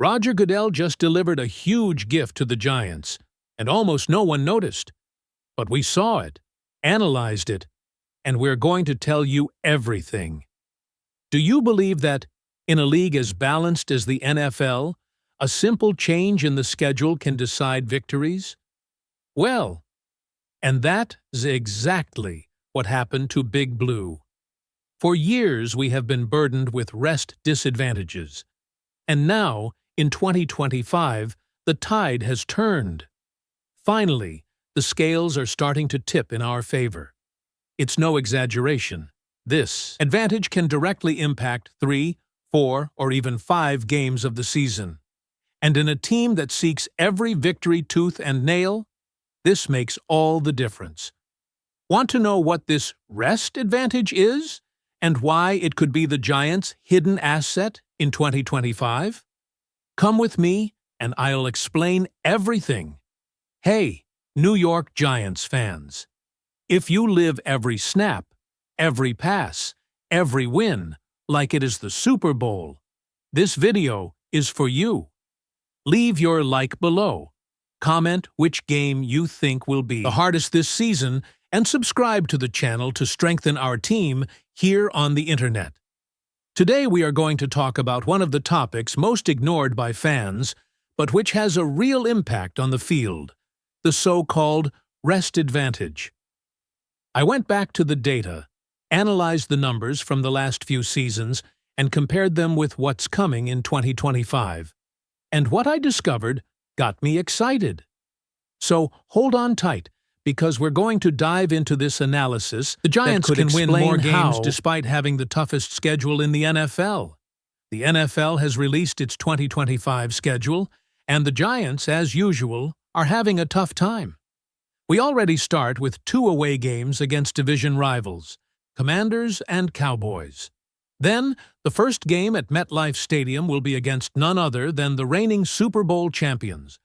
Roger Goodell just delivered a huge gift to the Giants, and almost no one noticed. But we saw it, analyzed it, and we're going to tell you everything. Do you believe that, in a league as balanced as the NFL, a simple change in the schedule can decide victories? Well, and that's exactly what happened to Big Blue. For years we have been burdened with rest disadvantages, and now, in 2025, the tide has turned. Finally, the scales are starting to tip in our favor. It's no exaggeration. This advantage can directly impact 3, 4, or even 5 games of the season. And in a team that seeks every victory tooth and nail, this makes all the difference. Want to know what this rest advantage is and why it could be the Giants' hidden asset in 2025? Come with me and I'll explain everything. Hey, New York Giants fans. If you live every snap, every pass, every win, like it is the Super Bowl, this video is for you. Leave your like below. Comment which game you think will be the hardest this season and subscribe to the channel to strengthen our team here on the internet. Today we are going to talk about one of the topics most ignored by fans, but which has a real impact on the field, the so-called rest advantage. I went back to the data, analyzed the numbers from the last few seasons, and compared them with what's coming in 2025. And what I discovered got me excited. So hold on tight, because we're going to dive into this analysis. The Giants can win more games despite having the toughest schedule in the NFL. The NFL has released its 2025 schedule, and the Giants, as usual, are having a tough time. We already start with 2 away games against division rivals, Commanders and Cowboys. Then, the first game at MetLife Stadium will be against none other than the reigning Super Bowl champions.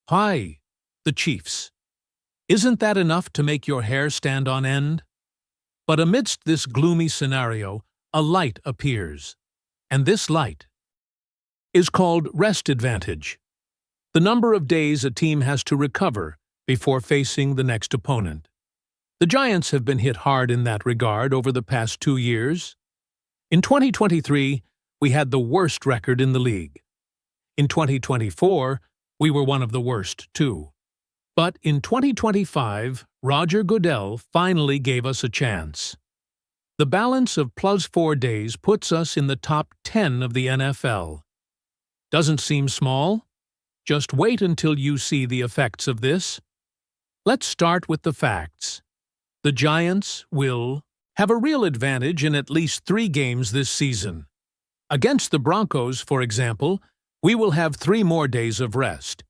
Hi, the Chiefs. Isn't that enough to make your hair stand on end? But amidst this gloomy scenario, a light appears. And this light is called rest advantage. The number of days a team has to recover before facing the next opponent. The Giants have been hit hard in that regard over the past 2 years. In 2023, we had the worst record in the league. In 2024, we were one of the worst, too. But in 2025, Roger Goodell finally gave us a chance. The balance of +4 days puts us in the top 10 of the NFL. Doesn't seem small? Just wait until you see the effects of this. Let's start with the facts. The Giants will have a real advantage in at least 3 games this season. Against the Broncos, for example, we will have 3 more days of rest.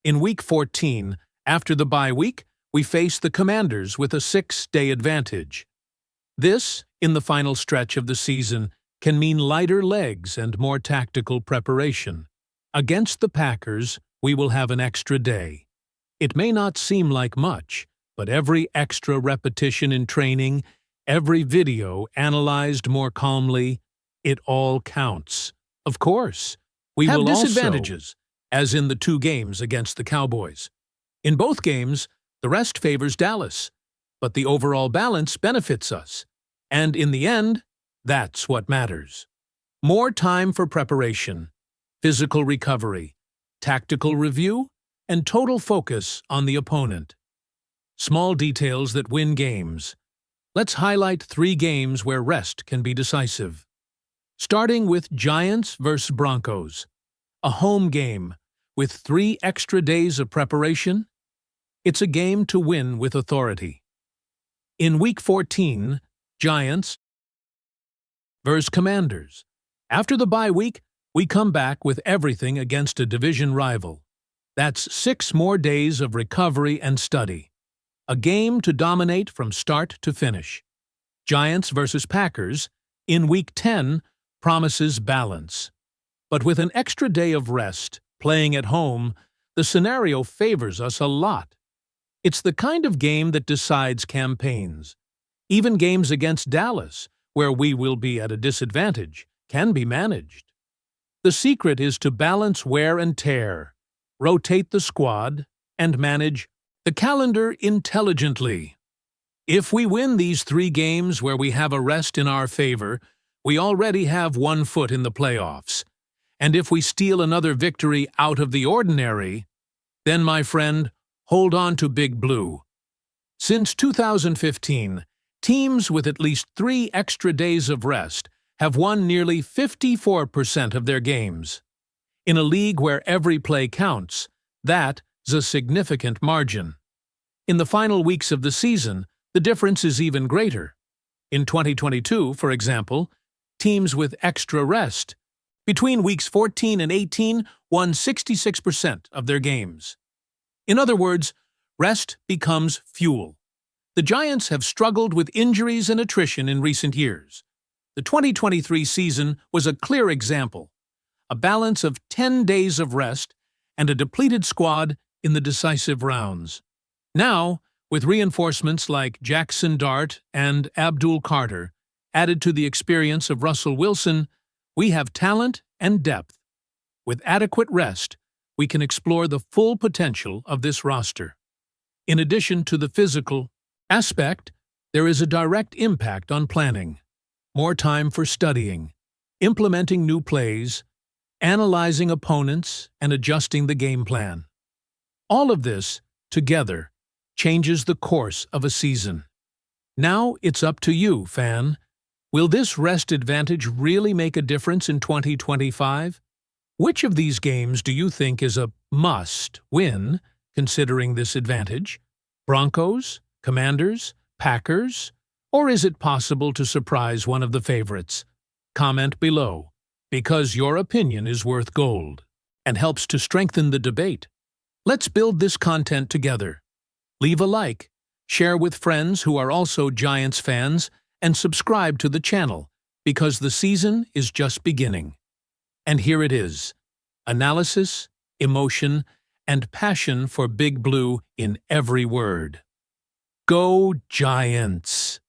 In Week 14, after the bye week, we face the Commanders with a 6-day advantage. This, in the final stretch of the season, can mean lighter legs and more tactical preparation. Against the Packers, we will have an extra day. It may not seem like much, but every extra repetition in training, every video analyzed more calmly, it all counts. Of course, we will disadvantages, as in the 2 games against the Cowboys. In both games, the rest favors Dallas, but the overall balance benefits us. And in the end, that's what matters. More time for preparation, physical recovery, tactical review, and total focus on the opponent. Small details that win games. Let's highlight 3 games where rest can be decisive. Starting with Giants vs. Broncos, a home game with 3 extra days of preparation. It's a game to win with authority. In Week 14, Giants vs. Commanders. After the bye week, we come back with everything against a division rival. That's 6 more days of recovery and study. A game to dominate from start to finish. Giants vs. Packers, in Week 10, promises balance. But with an extra day of rest, playing at home, the scenario favors us a lot. It's the kind of game that decides campaigns. Even games against Dallas, where we will be at a disadvantage, can be managed. The secret is to balance wear and tear, rotate the squad, and manage the calendar intelligently. If we win these 3 games where we have a rest in our favor, we already have 1 foot in the playoffs. And if we steal another victory out of the ordinary, then, my friend, hold on to Big Blue. Since 2015, teams with at least 3 extra days of rest have won nearly 54% of their games. In a league where every play counts, that's a significant margin. In the final weeks of the season, the difference is even greater. In 2022, for example, teams with extra rest between weeks 14 and 18 won 66% of their games. In other words, rest becomes fuel. The Giants have struggled with injuries and attrition in recent years. The 2023 season was a clear example, a balance of 10 days of rest and a depleted squad in the decisive rounds. Now, with reinforcements like Jackson Dart and Abdul Carter added to the experience of Russell Wilson, we have talent and depth. With adequate rest, we can explore the full potential of this roster. In addition to the physical aspect, there is a direct impact on planning. More time for studying, implementing new plays, analyzing opponents, and adjusting the game plan. All of this, together, changes the course of a season. Now it's up to you, fan. Will this rest advantage really make a difference in 2025? Which of these games do you think is a must-win, considering this advantage? Broncos, Commanders, Packers? Or is it possible to surprise one of the favorites? Comment below, because your opinion is worth gold and helps to strengthen the debate. Let's build this content together. Leave a like, share with friends who are also Giants fans, and subscribe to the channel, because the season is just beginning. And here it is: analysis, emotion, and passion for Big Blue in every word. Go Giants!